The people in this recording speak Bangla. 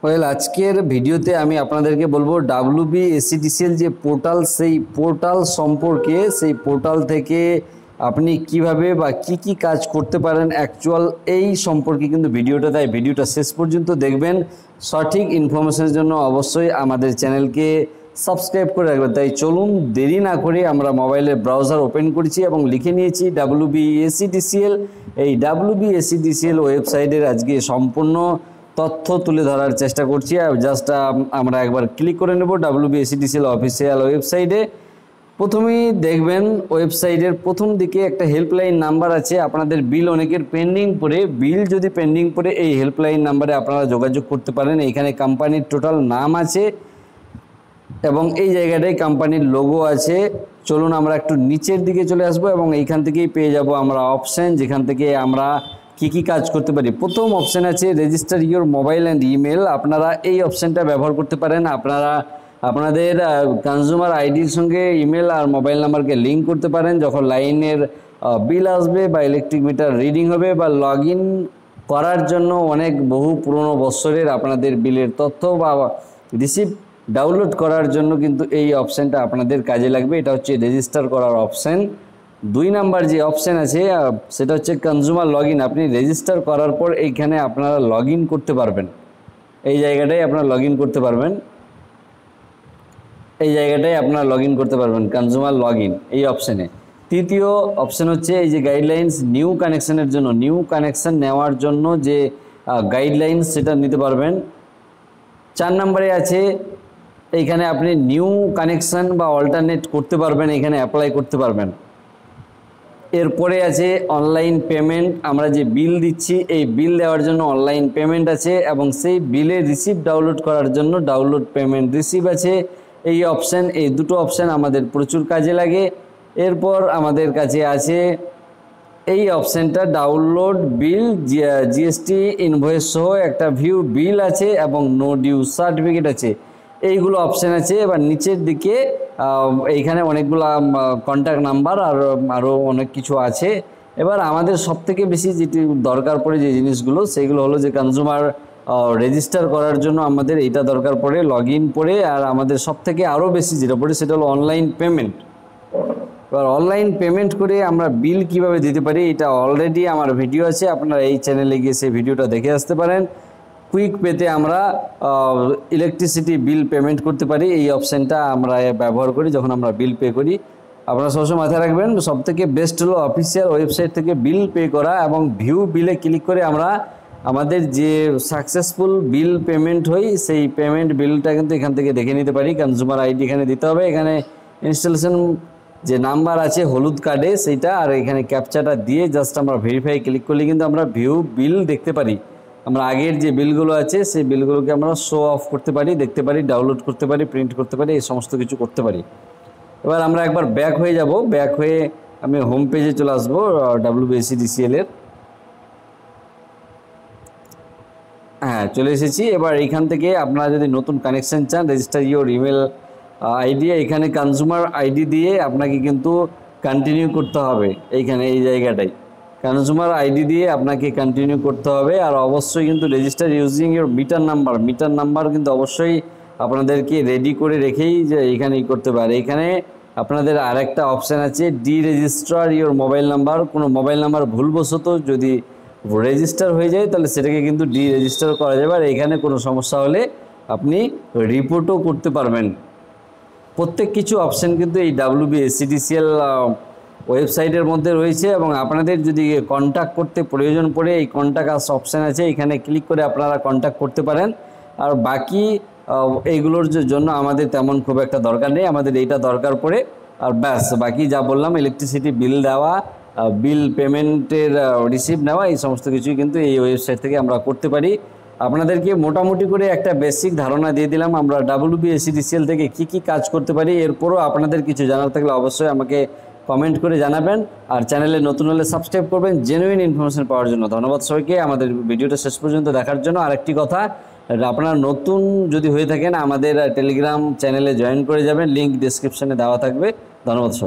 ওয়েল, আজকের ভিডিওতে আমি আপনাদেরকে বলবো WBSCTCL যে পোর্টাল, সেই পোর্টাল সম্পর্কে। সেই পোর্টাল থেকে আপনি কিভাবে বা কি কাজ করতে পারেন অ্যাকচুয়াল, এই সম্পর্কে কিন্তু ভিডিওটা। তাই ভিডিওটা শেষ পর্যন্ত দেখবেন। সঠিক ইনফরমেশনের জন্য অবশ্যই আমাদের চ্যানেলকে সাবস্ক্রাইব করে রাখবেন। তাই চলুন দেরি না করে আমরা মোবাইলের ব্রাউজার ওপেন করেছি এবং লিখে নিয়েছি WBSCTCL। এই WBSCTCL ওয়েবসাইটের আজকে সম্পূর্ণ তথ্য তুলে ধরার চেষ্টা করছি। জাস্ট আমরা একবার ক্লিক করে নেব WBSCTCL অফিসিয়াল ওয়েবসাইটে। প্রথমেই দেখবেন ওয়েবসাইটের প্রথম দিকে একটা হেল্পলাইন নাম্বার আছে। আপনাদের বিল অনেকের পেন্ডিং পড়ে, বিল যদি পেন্ডিং পড়ে এই হেল্পলাইন নাম্বারে আপনারা যোগাযোগ করতে পারেন। এইখানে কোম্পানির টোটাল নাম আছে এবং এই জায়গাটায় কোম্পানির লোগো আছে। চলুন আমরা একটু নিচের দিকে চলে আসবো এবং এইখান থেকেই পেয়ে যাব আমরা অপশান, যেখান থেকে আমরা কি কাজ করতে পারি। প্রথম অপশান আছে register your mobile and email. আপনারা এই অপশানটা ব্যবহার করতে পারেন। আপনারা আপনাদের কনজিউমার আইডির সঙ্গে ইমেল আর মোবাইল নাম্বারকে লিঙ্ক করতে পারেন। যখন লাইনের বিল আসবে বা ইলেকট্রিক মিটার রিডিং হবে বা লগ ইন করার জন্য অনেক বহু পুরনো বছরের আপনাদের বিলের তথ্য বা রিসিপ্ট ডাউনলোড করার জন্য কিন্তু এই অপশানটা আপনাদের কাজে লাগবে। এটা হচ্ছে রেজিস্টার করার অপশান। 2 নাম্বার যে অপশান আছে সেটা হচ্ছে কনজিউমার লগ ইন। আপনি রেজিস্টার করার পর এইখানে আপনারা লগ ইন করতে পারবেন। এই জায়গাটায় আপনারা লগ ইন করতে পারবেন। এই জায়গাটায় আপনারা লগ ইন করতে পারবেন কনজিউমার লগ ইন এই অপশানে। তৃতীয় অপশান হচ্ছে এই যে গাইডলাইন্স, নিউ কানেকশানের জন্য, নিউ কানেকশান নেওয়ার জন্য যে গাইডলাইন্স সেটা নিতে পারবেন। 4 নম্বরে আছে এইখানে আপনি নিউ কানেকশান বা অল্টারনেট করতে পারবেন, এখানে অ্যাপ্লাই করতে পারবেন। এরপরে আছে অনলাইন পেমেন্ট। আমরা যে বিল দিচ্ছি এই বিল দেওয়ার জন্য অনলাইন পেমেন্ট আছে এবং সেই বিলের রিসিপ্ট ডাউনলোড করার জন্য ডাউনলোড পেমেন্ট রিসিপ্ট আছে। এই অপশান, এই দুটো অপশান আমাদের প্রচুর কাজে লাগে। এরপর আমাদের কাছে আছে এই অপশানটা ডাউনলোড বিল, জিএসটি ইনভয়েস সহ একটা ভিউ বিল আছে এবং নো ডিউ সার্টিফিকেট আছে। এইগুলো অপশান আছে। এবার নিচের দিকে এইখানে অনেকগুলো কন্ট্যাক্ট নাম্বার আর আরও অনেক কিছু আছে। এবার আমাদের সবথেকে বেশি যেটি দরকার পড়ে যে জিনিসগুলো, সেইগুলো হলো যে কনজিউমার রেজিস্টার করার জন্য আমাদের এইটা দরকার পড়ে, লগ ইন পড়ে। আর আমাদের সবথেকে আরও বেশি যেটা পড়ে সেটা হলো অনলাইন পেমেন্ট। এবার অনলাইন পেমেন্ট করে আমরা বিল কিভাবে দিতে পারি, এটা অলরেডি আমার ভিডিও আছে, আপনারা এই চ্যানেলে গিয়ে সেই ভিডিওটা দেখে আসতে পারেন। কুইক পেতে আমরা ইলেকট্রিসিটি বিল পেমেন্ট করতে পারি। এই অপশানটা আমরা ব্যবহার করি যখন আমরা বিল পে করি। আপনারা সবসময় মাথায় রাখবেন, সবথেকে বেস্ট হলো অফিসিয়াল ওয়েবসাইট থেকে বিল পে করা এবং ভিউ বিলে ক্লিক করে আমরা আমাদের যে সাকসেসফুল বিল পেমেন্ট হই সেই পেমেন্ট বিলটা কিন্তু এখান থেকে দেখে নিতে পারি। কনজিউমার আইডি এখানে দিতে হবে, এখানে ইনস্টলেশন যে নাম্বার আছে হলুদ কার্ডে সেইটা, আর এখানে ক্যাপচাটা দিয়ে জাস্ট আমরা ভেরিফাই ক্লিক করলে কিন্তু আমরা ভিউ বিল দেখতে পারি। আমরা আগের যে বিলগুলো আছে সেই বিলগুলোকে আমরা শো অফ করতে পারি, দেখতে পারি, ডাউনলোড করতে পারি, প্রিন্ট করতে পারি, এই সমস্ত কিছু করতে পারি। এবার আমরা একবার ব্যাক হয়ে যাব। ব্যাক হয়ে আমি হোম পেজে চলে আসবো WBSCTCL এর। হ্যাঁ, চলে এসেছি। এবার এইখান থেকে আপনারা যদি নতুন কানেকশান চান, রেজিস্টার ইওর ইমেল আইডি, এখানে কনজিউমার আইডি দিয়ে আপনাকে কিন্তু কন্টিনিউ করতে হবে। এইখানে এই জায়গাটাই কনজিউমার আইডি দিয়ে আপনাকে কন্টিনিউ করতে হবে। আর অবশ্যই কিন্তু register using your metre number, metre number কিন্তু অবশ্যই আপনাদেরকে রেডি করে রেখেই যে এইখানেই করতে পারে। এখানে আপনাদের আরেকটা অপশান আছে D register your mobile number. কোনো মোবাইল নাম্বার ভুলবশত যদি রেজিস্টার হয়ে যায় তাহলে সেটাকে কিন্তু ডি রেজিস্টার করা যাবে। আর এখানে কোনো সমস্যা হলে আপনি রিপোর্টও করতে পারবেন। প্রত্যেক কিছু অপশান কিন্তু এই WBSCTCL ওয়েবসাইটের মধ্যে রয়েছে এবং আপনাদের যদি কন্ট্যাক্ট করতে প্রয়োজন পড়ে এই কন্ট্যাক্ট আস অপশান আছে, এখানে ক্লিক করে আপনারা কন্ট্যাক্ট করতে পারেন। আর বাকি এইগুলোর জন্য আমাদের তেমন খুব একটা দরকার নেই, আমাদের এইটা দরকার পড়ে। আর ব্যাস, বাকি যা বললাম ইলেকট্রিসিটি বিল দেওয়া, বিল পেমেন্টের রিসিপ্ট নেওয়া, এই সমস্ত কিছুই কিন্তু এই ওয়েবসাইট থেকে আমরা করতে পারি। আপনাদেরকে মোটামুটি করে একটা বেসিক ধারণা দিয়ে দিলাম আমরা WBSCTCL থেকে কি কাজ করতে পারি। এরপরও আপনাদের কিছু জানার থাকলে অবশ্যই আমাকে কমেন্ট করে জানাবেন। আর চ্যানেলে নতুন হলে সাবস্ক্রাইব করবেন জেনুইন ইনফরমেশন পাওয়ার জন্য। ধন্যবাদ সবাইকে আমাদের ভিডিওটা শেষ পর্যন্ত দেখার জন্য। আরেকটি কথা, আপনারা নতুন যদি হয়ে থাকেন আমাদের টেলিগ্রাম চ্যানেলে জয়েন করে যাবেন, লিঙ্ক ডিসক্রিপশানে দেওয়া থাকবে। ধন্যবাদ সবাই।